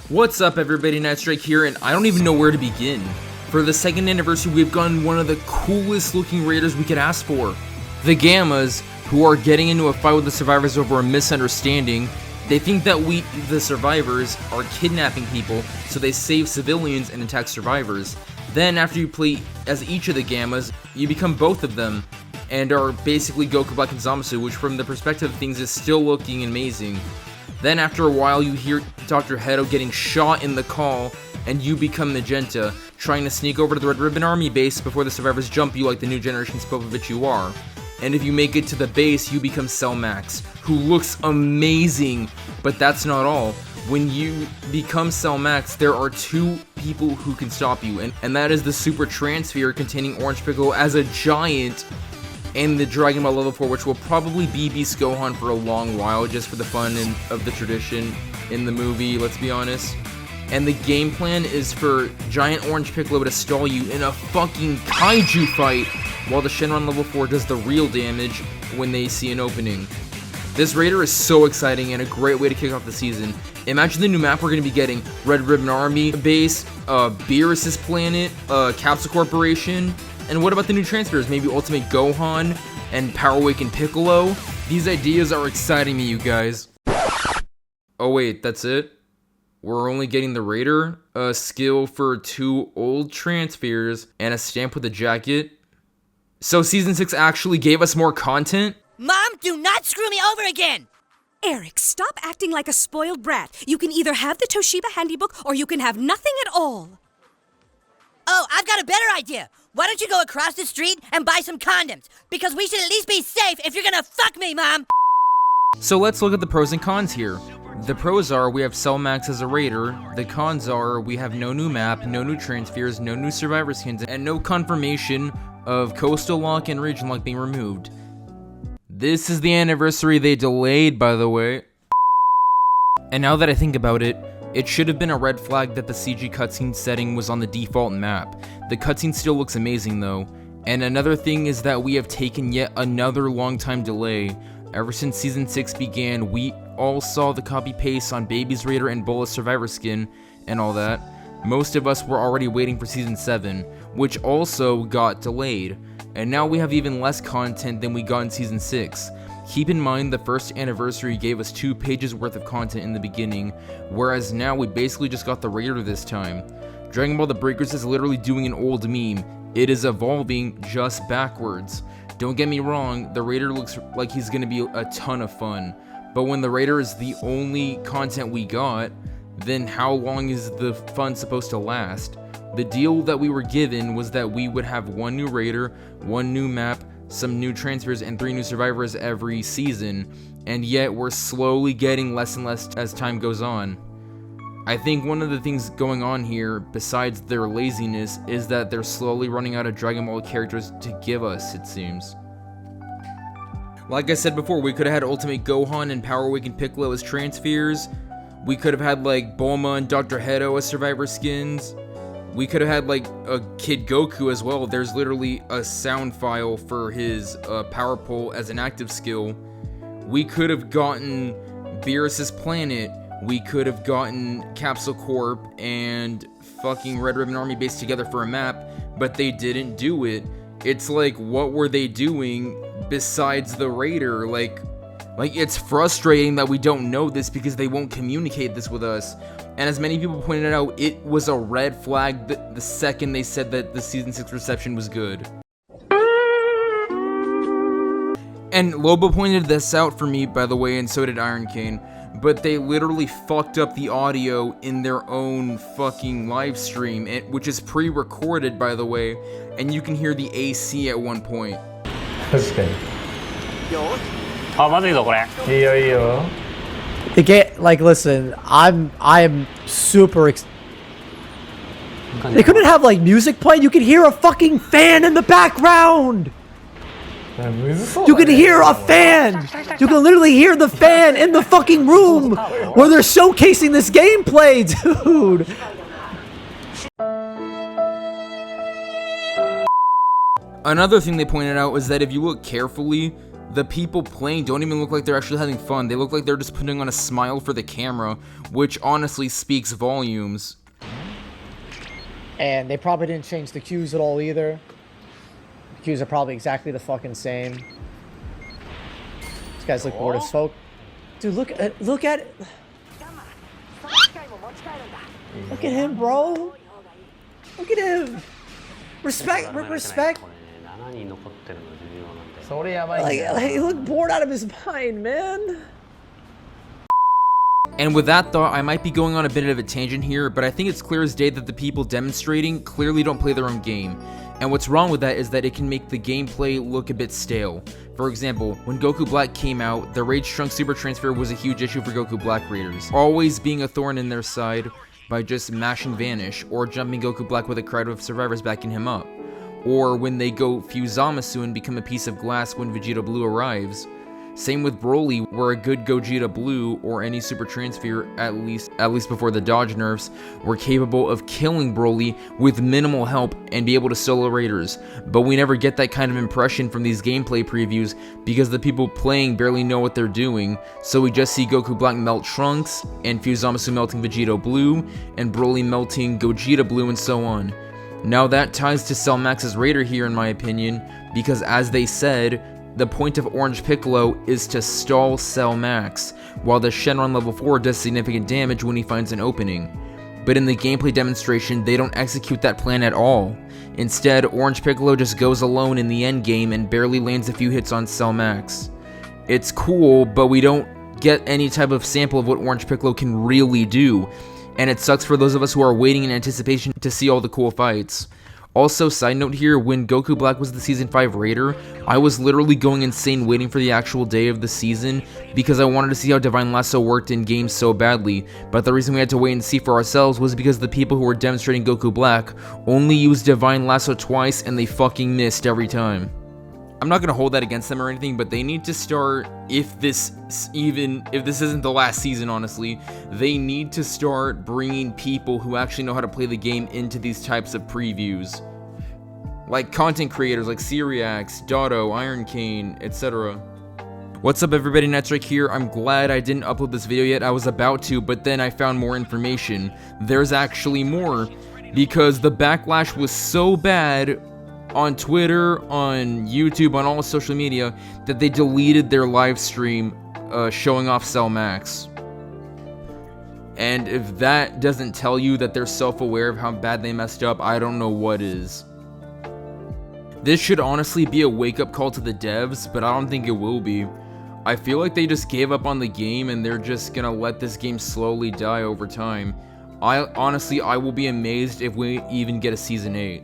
What's up everybody, Nightstrike here, and I don't even know where to begin. For the second anniversary, we've gotten one of the coolest looking raiders we could ask for. The Gammas, who are getting into a fight with the survivors over a misunderstanding. They think that we, the survivors, are kidnapping people, so they save civilians and attack survivors. Then after you play as each of the Gammas, you become both of them, and are basically Goku Black and Zamasu, which from the perspective of things is still looking amazing. Then after a while you hear Dr. Hedo getting shot in the call, and you become Magenta, trying to sneak over to the Red Ribbon Army base before the survivors jump you like the new generation Spopovich you are. And if you make it to the base, you become Cell Max, who looks amazing, but that's not all. When you become Cell Max, there are two people who can stop you, and that is the Super Transfer containing Orange Piccolo as a giant, and the Dragon Ball Level 4, which will probably be Beast Gohan for a long while, just for the fun of the tradition in the movie, let's be honest. And the game plan is for Giant Orange Piccolo to stall you in a fucking kaiju fight, while the Shenron Level 4 does the real damage when they see an opening. This raider is so exciting and a great way to kick off the season. Imagine the new map we're going to be getting: Red Ribbon Army base, Beerus's planet, Capsule Corporation. And what about the new transfers? Maybe Ultimate Gohan and Power Awakened Piccolo? These ideas are exciting me, you guys. Oh wait, that's it? We're only getting the Raider, a skill for 2 old transfers, and a stamp with a jacket? So Season 6 actually gave us more content? Mom, do not screw me over again! Eric, stop acting like a spoiled brat. You can either have the Toshiba Handybook or you can have nothing at all. Oh, I've got a better idea. Why don't you go across the street and buy some condoms? Because we should at least be safe if you're gonna fuck me, Mom! So let's look at the pros and cons here. The pros are we have Cell Max as a raider. The cons are we have no new map, no new transfers, no new survivor skins, and no confirmation of Coastal Lock and Region Lock being removed. This is the anniversary they delayed, by the way. And now that I think about it, it should have been a red flag that the CG cutscene setting was on the default map. The cutscene still looks amazing though. And another thing is that we have taken yet another long time delay. Ever since Season 6 began, we all saw the copy-paste on Baby's Raider and Bolas Survivor skin and all that. Most of us were already waiting for Season 7, which also got delayed. And now we have even less content than we got in Season 6. Keep in mind the first anniversary gave us 2 pages worth of content in the beginning, whereas now we basically just got the Raider this time. Dragon Ball The Breakers is literally doing an old meme. It is evolving just backwards. Don't get me wrong, the Raider looks like he's gonna be a ton of fun, but when the Raider is the only content we got, then how long is the fun supposed to last? The deal that we were given was that we would have 1 new Raider, 1 new map, some new transfers, and 3 new survivors every season, and yet we're slowly getting less and less as time goes on. I think one of the things going on here, besides their laziness, is that they're slowly running out of Dragon Ball characters to give us, it seems. Like I said before, we could have had Ultimate Gohan and Power Awakened Piccolo as transfers. We could have had like Bulma and Dr. Hedo as survivor skins. We could have had like a Kid Goku as well. There's literally a sound file for his power pole as an active skill. We could have gotten Beerus's planet. We could have gotten Capsule Corp and fucking Red Ribbon Army base together for a map, but they didn't do it. It's like, what were they doing besides the Raider? Like it's frustrating that we don't know this because they won't communicate this with us. And as many people pointed out, it was a red flag the second they said that the Season 6 reception was good. And Lobo pointed this out for me, by the way, and so did Iron Cane. But they literally fucked up the audio in their own fucking live stream, which is pre-recorded, by the way, and you can hear the AC at one point. Okay. The game, like, listen, I am super. They couldn't have like music playing. You could hear a fucking fan in the background. You can hear a fan. You can literally hear the fan in the fucking room where they're showcasing this gameplay, dude. Another thing they pointed out was that if you look carefully, The people playing don't even look like they're actually having fun. They look like they're just putting on a smile for the camera, which honestly speaks volumes. And they probably didn't change the cues at all either. The cues are probably exactly the fucking same. These guys look bored as fuck. Dude, look at it. Look at him, bro. Look at him. Respect. Like, he looked bored out of his mind, man. And with that thought, I might be going on a bit of a tangent here, but I think it's clear as day that the people demonstrating clearly don't play their own game. And what's wrong with that is that it can make the gameplay look a bit stale. For example, when Goku Black came out, the Rage Trunks Super Transfer was a huge issue for Goku Black Raiders, always being a thorn in their side by just mashing Vanish, or jumping Goku Black with a crowd of survivors backing him up. Or when they go Fuzamasu and become a piece of glass when Vegeta Blue arrives. Same with Broly, where a good Gogeta Blue, or any Super Transfer, at least before the dodge nerfs, were capable of killing Broly with minimal help and be able to solo Raiders. But we never get that kind of impression from these gameplay previews because the people playing barely know what they're doing, so we just see Goku Black melt Trunks, and Fuzamasu melting Vegeta Blue, and Broly melting Gogeta Blue, and so on. Now that ties to Cell Max's Raider here in my opinion, because as they said, the point of Orange Piccolo is to stall Cell Max, while the Shenron level 4 does significant damage when he finds an opening. But in the gameplay demonstration, they don't execute that plan at all. Instead, Orange Piccolo just goes alone in the endgame and barely lands a few hits on Cell Max. It's cool, but we don't get any type of sample of what Orange Piccolo can really do, and it sucks for those of us who are waiting in anticipation to see all the cool fights. Also, side note here, when Goku Black was the Season 5 Raider, I was literally going insane waiting for the actual day of the season because I wanted to see how Divine Lasso worked in games so badly, but the reason we had to wait and see for ourselves was because the people who were demonstrating Goku Black only used Divine Lasso twice and they fucking missed every time. I'm not gonna hold that against them or anything, but they need to start, if this isn't the last season, honestly, they need to start bringing people who actually know how to play the game into these types of previews. Like content creators like Syriax, Dotto, Iron Cane, etc. What's up everybody, Netrick here. I'm glad I didn't upload this video yet. I was about to, but then I found more information. There's actually more, because the backlash was so bad on Twitter, on YouTube, on all social media, that they deleted their live stream showing off Cell Max. And if that doesn't tell you that they're self-aware of how bad they messed up, I don't know what is. This should honestly be a wake-up call to the devs, but I don't think it will be. I feel like they just gave up on the game and they're just gonna let this game slowly die over time. I will be amazed if we even get a Season 8.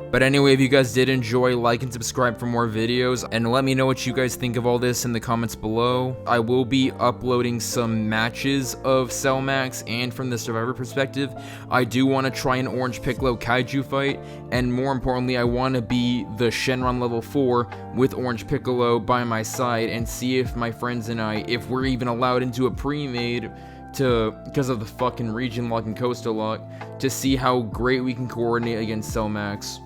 But anyway, if you guys did enjoy, like and subscribe for more videos, and let me know what you guys think of all this in the comments below. I will be uploading some matches of Cell Max, and from the Survivor perspective, I do want to try an Orange Piccolo Kaiju fight, and more importantly, I want to be the Shenron level 4 with Orange Piccolo by my side, and see if my friends and I, if we're even allowed into a pre-made, because of the fucking region lock and coastal lock, to see how great we can coordinate against Cell Max.